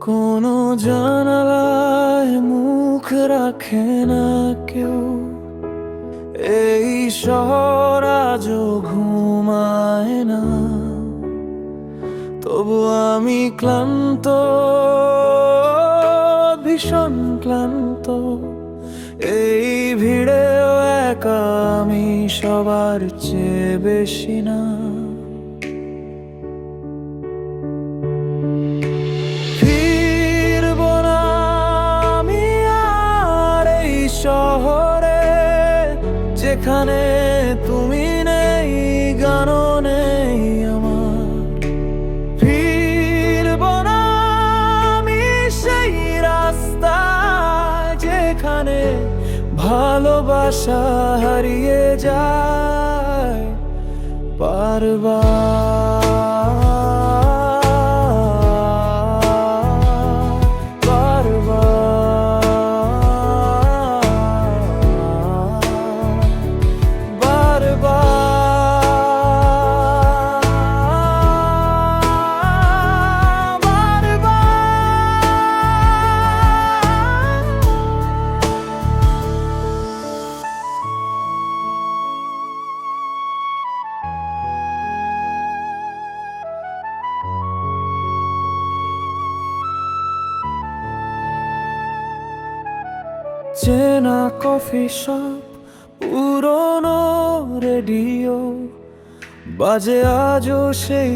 কোনো জানালায় মুখ রাখে না কেউ, এই শহর আজও ঘুমায় না। তবু আমি ক্লান্ত, ভীষণ ক্লান্ত। এই ভিড়েও একা আমি সবার চেয়ে বেশি না। ফিরবো না আমি আর এই শহরে, যেখানে তুমি নেই, গানও নেই আমার। ফিরবো না আমি সেই রাস্তায়, যেখানে ভালোবাসা হারিয়ে যায় বারবার। চেনা কফি শপ, পুরনো রেডিও, বাজে আজও সেই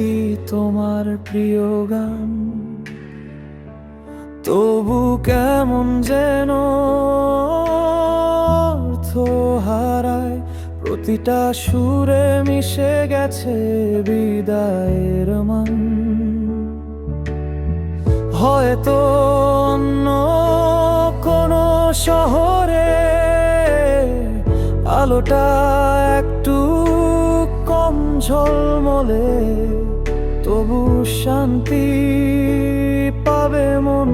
তোমার প্রিয় গান। তবু কেমন যেন অর্থ হারায়, প্রতিটা সুরে মিশে গেছে বিদায়ের মান। হয়তো অন্য কোনো শহরে আলোটা একটু কম ঝলমলে, তবু শান্তি পাবে মন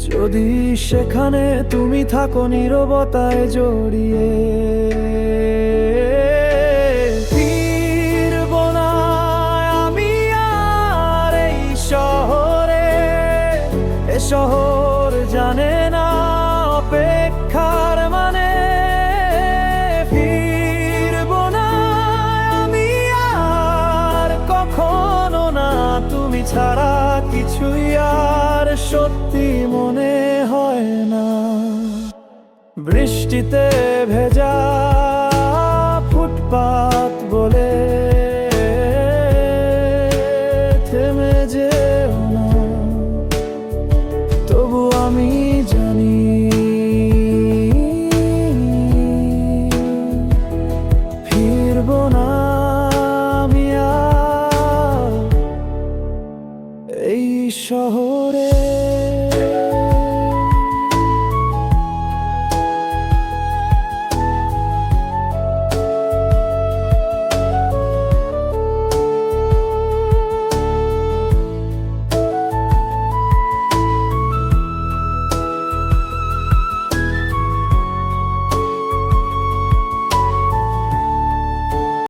যদি সেখানে তুমি থাকো নীরবতায় জড়িয়ে। ফিরবো না আমি আর এই শহরে, এ শহর জানে না অপেক্ষার মানে। ফিরবো না আমি আর কখনো না, তুমি ছাড়া কিছুই আর সত্যি মনে হয় না। বৃষ্টিতে ভেজা ফুটপাত বলে থেমে যেও না, তবু আমি জানি ফিরবো না আমি আর এই শহরে।